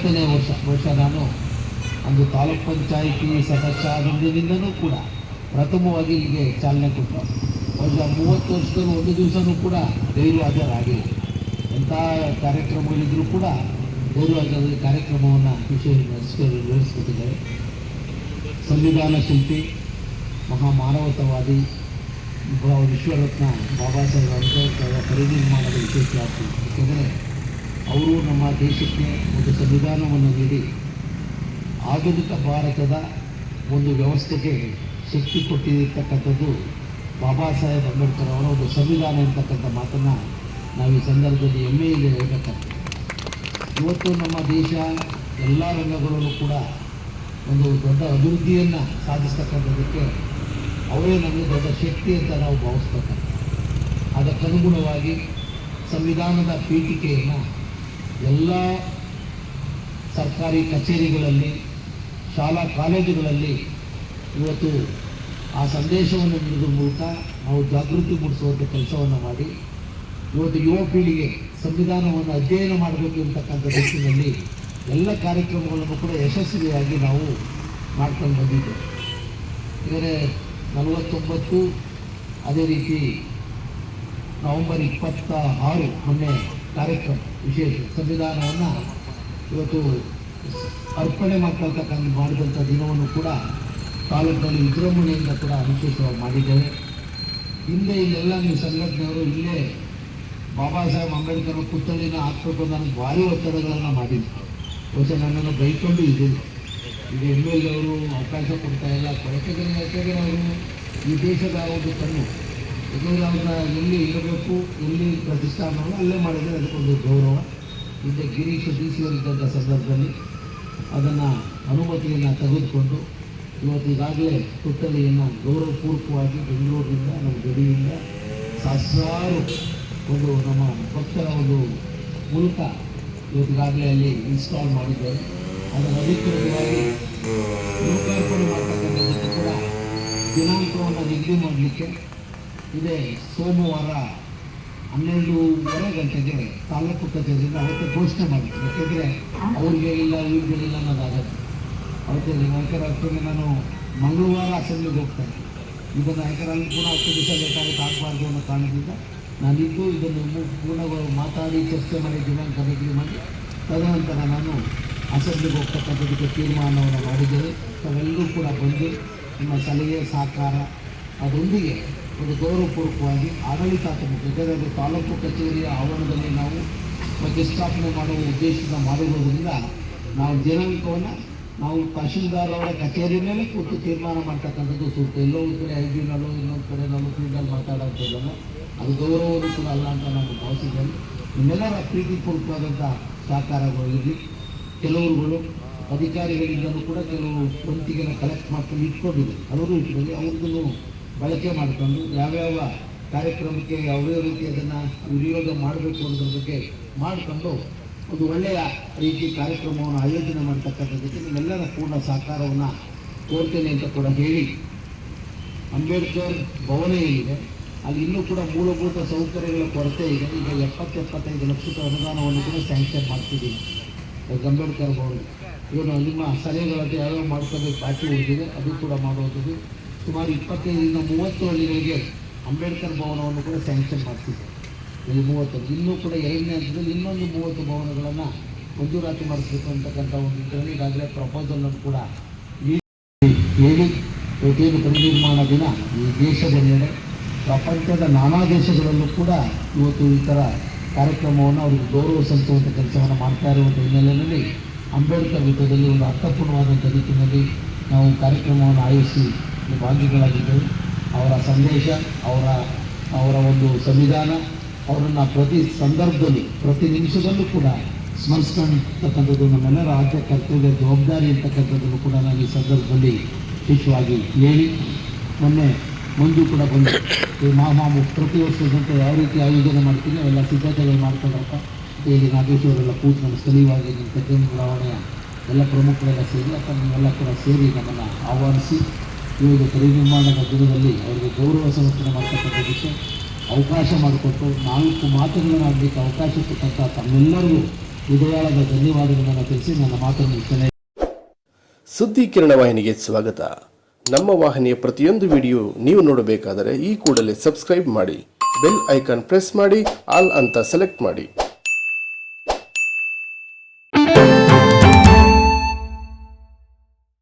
50ನೇ ವರ್ಷ ನಾನು ಒಂದು ತಾಲೂಕ್ ಪಂಚಾಯಿತಿ ಸದಸ್ಯ ಆಗಿದ್ದರಿಂದನೂ ಕೂಡ ಪ್ರಥಮವಾಗಿ ಇಲ್ಲಿಗೆ ಚಾಲನೆ ಕೊಟ್ಟು ಒಂದು 30 ವರ್ಷದಲ್ಲಿ ಒಂದು ದಿವಸನೂ ಕೂಡ ಗೈರುಹಾಜರಾಗಿಲ್ಲ. ಎಂಥ ಕಾರ್ಯಕ್ರಮಗಳಿದ್ರೂ ಕೂಡ ಗೈರುಹಾಜರಾಗಿ ಕಾರ್ಯಕ್ರಮವನ್ನು ನಡೆಸಿಕೊಟ್ಟಿದ್ದಾರೆ. ಸಂವಿಧಾನ ಶಿಲ್ಪಿ, ಮಹಾಮಾನವತಾವಾದಿ, ವಿಶ್ವರತ್ನ ಬಾಬಾ ಸಾಹೇಬ್ ಅಂಬೇಡ್ಕರ್ ಅವರ ಪರಿನಿರ್ಮಾಣದ ವಿಶೇಷ ವ್ಯಾಪ್ತಿ. ಏಕೆಂದರೆ ಅವರು ನಮ್ಮ ದೇಶಕ್ಕೆ ಒಂದು ಸಂವಿಧಾನವನ್ನು ನೀಡಿ ಆಧುನಿಕ ಭಾರತದ ಒಂದು ವ್ಯವಸ್ಥೆಗೆ ಶಕ್ತಿ ಕೊಟ್ಟಿರ್ತಕ್ಕಂಥದ್ದು ಬಾಬಾ ಸಾಹೇಬ್ ಅಂಬೇಡ್ಕರ್ ಅವರ ಒಂದು ಸಂವಿಧಾನ ಅಂತಕ್ಕಂಥ ಮಾತನ್ನು ನಾವು ಈ ಸಂದರ್ಭದಲ್ಲಿ ಹೆಮ್ಮೆಯಿಂದ ಹೇಳಬೇಕಾಗ್ತದೆ. ಇವತ್ತು ನಮ್ಮ ದೇಶ ಎಲ್ಲ ರಂಗಗಳಲ್ಲೂ ಕೂಡ ಒಂದು ದೊಡ್ಡ ಅಭಿವೃದ್ಧಿಯನ್ನು ಸಾಧಿಸ್ತಕ್ಕಂಥದ್ದಕ್ಕೆ ಅವರೇ ನಮಗೆ ದೊಡ್ಡ ಶಕ್ತಿ ಅಂತ ನಾವು ಭಾವಿಸ್ತಕ್ಕಂಥ. ಅದಕ್ಕನುಗುಣವಾಗಿ ಸಂವಿಧಾನದ ಪೀಠಿಕೆಯನ್ನು ಎಲ್ಲ ಸರ್ಕಾರಿ ಕಚೇರಿಗಳಲ್ಲಿ, ಶಾಲಾ ಕಾಲೇಜುಗಳಲ್ಲಿ ಇವತ್ತು ಆ ಸಂದೇಶವನ್ನು ನೀಡುವ ಮೂಲಕ ನಾವು ಜಾಗೃತಿ ಮೂಡಿಸುವಂಥ ಕೆಲಸವನ್ನು ಮಾಡಿ ಇವತ್ತು ಯುವ ಪೀಳಿಗೆ ಸಂವಿಧಾನವನ್ನು ಅಧ್ಯಯನ ಮಾಡಬೇಕು ಅಂತಕ್ಕಂಥ ನಿಟ್ಟಿನಲ್ಲಿ ಎಲ್ಲ ಕಾರ್ಯಕ್ರಮಗಳನ್ನು ಕೂಡ ಯಶಸ್ವಿಯಾಗಿ ನಾವು ಮಾಡ್ಕೊಂಡು ಬಂದಿದ್ದೇವೆ. ಇವರೇ 49, ಅದೇ ರೀತಿ ನವೆಂಬರ್ 26 ಮೊನ್ನೆ ಕಾರ್ಯಕ್ರಮ ವಿಶೇಷ ಸಂವಿಧಾನವನ್ನು ಇವತ್ತು ಅರ್ಪಣೆ ಮಾಡಿದಂಥ ದಿನವನ್ನು ಕೂಡ ತಾಲೂಕಿನಲ್ಲಿ ವಿಜೃಂಭಣೆಯಿಂದ ಕೂಡ ವಿಶೇಷವಾಗಿ ಮಾಡಿದ್ದೇವೆ. ಇಲ್ಲೆಲ್ಲ ನೀವು ಸಂಘಟನೆಯವರು ಇಲ್ಲೇ ಬಾಬಾ ಸಾಹೇಬ್ ಅಂಬೇಡ್ಕರ್ ಪುತ್ಥಳಿನ ಹಾಕಬೇಕು ನನಗೆ ಭಾರಿ ಒತ್ತಡಗಳನ್ನು ಮಾಡಿದ್ರು. ಬಹುಶಃ ನನ್ನನ್ನು ಬೈಕೊಂಡು ಇದ್ದೀನಿ. ಈಗ MLA ಅವರು ಅವಕಾಶ ಕೊಡ್ತಾ ಇಲ್ಲ. ಯಾಕೆಂದರೆ ಅವರು ಈ ದೇಶದ ಒಂದು ಕಣ್ಣು. ಯಾಕೆಂದರೆ ಅವ್ರನ್ನ ಎಲ್ಲಿ ಇರಬೇಕು, ಎಲ್ಲಿ ಪ್ರತಿಷ್ಠಾನವನ್ನು ಅಲ್ಲೇ ಮಾಡಿದರೆ ಅದಕ್ಕೊಂದು ಗೌರವ. ಹಿಂದೆ ಗಿರೀಶ್ DC ಅವರಿದ್ದಂಥ ಸಂದರ್ಭದಲ್ಲಿ ಅದನ್ನು ಅನುಮತಿಯನ್ನು ತೆಗೆದುಕೊಂಡು ಇವತ್ತು ಈಗಾಗಲೇ ಪುತ್ಥಳಿಯನ್ನು ಗೌರವಪೂರ್ವಕವಾಗಿ ಬೆಂಗಳೂರಿನಿಂದ ನಮ್ಮ ಗಡಿಯಿಂದ ಸಹಸ್ರಾರು ಒಂದು ನಮ್ಮ ಭಕ್ತರ ಒಂದು ಮೂಲಕ ಇವತ್ತಿಗಾಗಲೇ ಅಲ್ಲಿ ಇನ್ಸ್ಟಾಲ್ ಮಾಡಿದ್ದಾರೆ. ಅದನ್ನು ಅಧಿಕೃತವಾಗಿ ಲೋಕಾರ್ಪಣೆ ಮಾಡ್ತಕ್ಕಂಥದ್ದಕ್ಕೆ ಕೂಡ ದಿನಾಂಕವನ್ನು ನಿಗದಿ ಮಾಡಲಿಕ್ಕೆ ಇದೇ ಸೋಮವಾರ 12:30 ಗಂಟೆಗೆ ತಾಲೂಕು ಕಚೇರಿಯಿಂದ ಅವತ್ತೇ ಘೋಷಣೆ ಮಾಡಿದ್ರು. ಯಾಕೆಂದರೆ ಅವ್ರಿಗೆ ಇಲ್ಲ ಇವ್ರಿಗೆಲ್ಲ ಅನ್ನೋದಾಗತ್ತೆ. ಅವತ್ತೇ ಯಾಕಂದರೆ ನಾನು ಮಂಗಳವಾರ ಅಸೆಂಬ್ಲಿಗೆ ಹೋಗ್ತೇನೆ. ಇದನ್ನು ಯಾಕಂದರೆ ಅಲ್ಲಿ ಕೂಡ 10 ದಿವಸ ಬೇಕಾಗುತ್ತೆ ಆಗಬಾರ್ದು ಅನ್ನೋ ಕಾರಣದಿಂದ ನಾನಿದ್ದು ಇದನ್ನು ಪೂರ್ಣಗಳು ಮಾತಾಡಿ ಚರ್ಚೆ ಮಾಡಿ ದಿನಾಂಕ ನಿಗದಿ ಮಾಡಿ ತದನಂತರ ನಾನು ಅಸೆಂಬ್ಲಿಗೆ ಹೋಗ್ತಕ್ಕಂಥದ್ದಕ್ಕೆ ತೀರ್ಮಾನವನ್ನು ಮಾಡಿದ್ದೇವೆ. ತಾವೆಲ್ಲರೂ ಕೂಡ ಬಂದು ನಿಮ್ಮ ಸಲಹೆ ಸಹಕಾರ ಅದರೊಂದಿಗೆ ಒಂದು ಗೌರವಪೂರ್ವಕವಾಗಿ ಆಡಳಿತಾತ್ಮಕ ಯಾಕಂದರೆ ತಾಲೂಕು ಕಚೇರಿಯ ಆವರಣದಲ್ಲಿ ನಾವು ಪ್ರತಿಷ್ಠಾಪನೆ ಮಾಡುವ ಉದ್ದೇಶದಿಂದ ಮಾಡಿರೋದ್ರಿಂದ ನಾವು ದಿನಾಂಕವನ್ನು ನಾವು ತಹಶೀಲ್ದಾರ್ ಅವರ ಕಚೇರಿ ಮೇಲೆ ಕೂತು ತೀರ್ಮಾನ ಮಾಡ್ತಕ್ಕಂಥದ್ದು ಸೂಕ್ತ. ಎಲ್ಲೋ ಒಂದು ಕಡೆ ಐದಿನಲ್ಲೋ ಇನ್ನೊಂದು ಕಡೆ ನಾವು ಫೀಲ್ಡಲ್ಲಿ ಮಾತಾಡೋಂಥದ್ದಲ್ಲ, ಅದು ಗೌರವವೂ ಕೂಡ ಅಲ್ಲ ಅಂತ ನಾನು ಭಾವಿಸಿದ್ದೇನೆ. ನಿಮ್ಮೆಲ್ಲರ ಪ್ರೀತಿಪೂರ್ವಕವಾದಂಥ ಸಹಕಾರಗಳು ಇರಲಿ. ಕೆಲವರುಗಳು ಅಧಿಕಾರಿಗಳಿಂದಲೂ ಕೂಡ ಕೆಲವು ವಂತಿಗೆನ ಕಲೆಕ್ಟ್ ಮಾಡ್ಕೊಂಡು ಇಟ್ಕೊಂಡಿದೆ, ಅವರು ಇಟ್ಕೊಂಡು ಅವ್ರದ್ದನ್ನು ಬಳಕೆ ಮಾಡಿಕೊಂಡು ಯಾವ್ಯಾವ ಕಾರ್ಯಕ್ರಮಕ್ಕೆ ಯಾವುದೇ ರೀತಿ ಅದನ್ನು ವಿನಿಯೋಗ ಮಾಡಬೇಕು ಅನ್ನೋದ್ರ ಬಗ್ಗೆ ಮಾಡಿಕೊಂಡು ಒಂದು ಒಳ್ಳೆಯ ರೀತಿ ಕಾರ್ಯಕ್ರಮವನ್ನು ಆಯೋಜನೆ ಮಾಡ್ತಕ್ಕಂಥದ್ದಕ್ಕೆ ನಿಮ್ಮೆಲ್ಲರ ಪೂರ್ಣ ಸಹಕಾರವನ್ನು ಕೋರ್ತೇನೆ ಅಂತ ಕೂಡ ಹೇಳಿ, ಅಂಬೇಡ್ಕರ್ ಭವನ ಏನಿದೆ ಅಲ್ಲಿ ಇನ್ನೂ ಕೂಡ ಮೂಲಭೂತ ಸೌಕರ್ಯಗಳ ಕೊರತೆ ಇದೆ. ಈಗ 70-75 ಲಕ್ಷದ ಅನುದಾನವನ್ನು ಕೂಡ ಸ್ಯಾಂಕ್ಷನ್ ಮಾಡ್ತಿದ್ದೀನಿ ಅಂಬೇಡ್ಕರ್ ಭವನ. ಇವನು ನಿಮ್ಮ ಸಲಹೆಗಳಂತೆ ಯಾವ್ಯಾವ ಮಾಡ್ಕೋಬೇಕು ಬಾಕಿ ಉಳಿದಿದೆ ಅದು ಕೂಡ ಮಾಡುವಂಥದ್ದು. ಸುಮಾರು 25-30 ಹಳ್ಳಿಗಳಿಗೆ ಅಂಬೇಡ್ಕರ್ ಭವನವನ್ನು ಕೂಡ ಸ್ಯಾಂಕ್ಷನ್ ಮಾಡ್ತಿದ್ದೆ. ಇದು 30. ಇನ್ನೂ ಕೂಡ 2ನೇ ಹಂತದಲ್ಲಿ ಇನ್ನೊಂದು 30 ಭವನಗಳನ್ನು ಮಂಜೂರಾತಿ ಮಾಡಿಸ್ಬೇಕು ಅಂತಕ್ಕಂಥ ಒಂದು ಇದರಲ್ಲಿ ಈಗಾಗಲೇ ಪ್ರಪೋಸಲನ್ನು ಕೂಡ ಹೇಳಿ ಇವತ್ತೇನು ಪರಿನಿರ್ಮಾಣ ದಿನ ಈ ದೇಶದೆಲ್ಲೆಡೆ ಪ್ರಪಂಚದ ನಾನಾ ದೇಶಗಳಲ್ಲೂ ಕೂಡ ಇವತ್ತು ಈ ಥರ ಕಾರ್ಯಕ್ರಮವನ್ನು ಅವರಿಗೆ ಗೌರವ ಸಲ್ಲಿಸುವಂಥ ಕೆಲಸವನ್ನು ಮಾಡ್ತಾ ಇರುವಂಥ ಹಿನ್ನೆಲೆಯಲ್ಲಿ ಅಂಬೇಡ್ಕರ್ ವೃತ್ತದಲ್ಲಿ ಒಂದು ಅರ್ಥಪೂರ್ಣವಾದಂಥ ರೀತಿಯಲ್ಲಿ ನಾವು ಕಾರ್ಯಕ್ರಮವನ್ನು ಆಯೋಜಿಸಿ ಭಾಗಿಗಳಾಗಿದ್ದೇವೆ. ಅವರ ಸಂದೇಶ, ಅವರ ಒಂದು ಸಂವಿಧಾನ ಅವರನ್ನು ಪ್ರತಿ ಸಂದರ್ಭದಲ್ಲಿ ಪ್ರತಿ ನಿಮಿಷದಲ್ಲೂ ಕೂಡ ಸ್ಮರಿಸ್ತಕ್ಕಂಥದ್ದು ನಮ್ಮೆಲ್ಲರ ರಾಜ್ಯ ಕರ್ತವ್ಯ ಜವಾಬ್ದಾರಿ ಅಂತಕ್ಕಂಥದ್ದನ್ನು ಕೂಡ ನಾನು ಈ ಸಂದರ್ಭದಲ್ಲಿ ವಿಶೇಷವಾಗಿ ಹೇಳಿ, ಮೊನ್ನೆ ಮುಂದೆ ಕೂಡ ಬಂದು ಈ ಪ್ರತಿ ವರ್ಷದಂತೆ ಯಾವ ರೀತಿ ಆಯೋಜನೆ ಮಾಡ್ತೀನಿ ಅವೆಲ್ಲ ಸಿದ್ಧತೆಗಳು ಮಾಡ್ಕೊಂಡಪ್ಪ ಇಲ್ಲಿ ನಾಗೇಶ್ವರೆಲ್ಲ ಕೂತು ನಮ್ಮ ಸ್ಥಳೀಯವಾಗಿ ನಿಮ್ಮ ಕಚೇರಿ ಬಡಾವಣೆಯ ಎಲ್ಲ ಪ್ರಮುಖರೆಲ್ಲ ಸೇರಿ ಅಥವಾ ನೀವೆಲ್ಲ ಕೂಡ ಸೇರಿ ನಮ್ಮನ್ನು ಆಹ್ವಾನಿಸಿ ಇವಾಗ ಪರಿನಿರ್ಮಾಣದ ದಿನದಲ್ಲಿ ಅವರಿಗೆ ಗೌರವ ಸಮರ್ಪಣೆ ಮಾಡ್ತಕ್ಕಂಥದ್ದಕ್ಕೆ ಅವಕಾಶ ಮಾಡಿಕೊಟ್ಟು 4 ಮಾತುಗಳನ್ನು ಆಡಲಿಕ್ಕೆ ಅವಕಾಶ ಕೊಟ್ಟಂಥ ತಮ್ಮೆಲ್ಲರಿಗೂ ಹೃದಯಾಳದ ಧನ್ಯವಾದಗಳನ್ನು ತಿಳಿಸಿ ನನ್ನ ಮಾತನ್ನು ಮುಗಿಸ್ತೇನೆ. ಸುದ್ದಿ ಕಿರಣ ವಾಹಿನಿಗೆ ಸ್ವಾಗತ. ನಮ್ಮ ವಾಹಿನಿಯ ಪ್ರತಿಯೊಂದು ವಿಡಿಯೋ ನೀವು ನೋಡಬೇಕಾದರೆ ಈ ಕೂಡಲೇ ಸಬ್ಸ್ಕ್ರೈಬ್ ಮಾಡಿ, ಬೆಲ್ ಐಕಾನ್ ಪ್ರೆಸ್ ಮಾಡಿ, ಆಲ್ ಅಂತ ಸೆಲೆಕ್ಟ್ ಮಾಡಿ.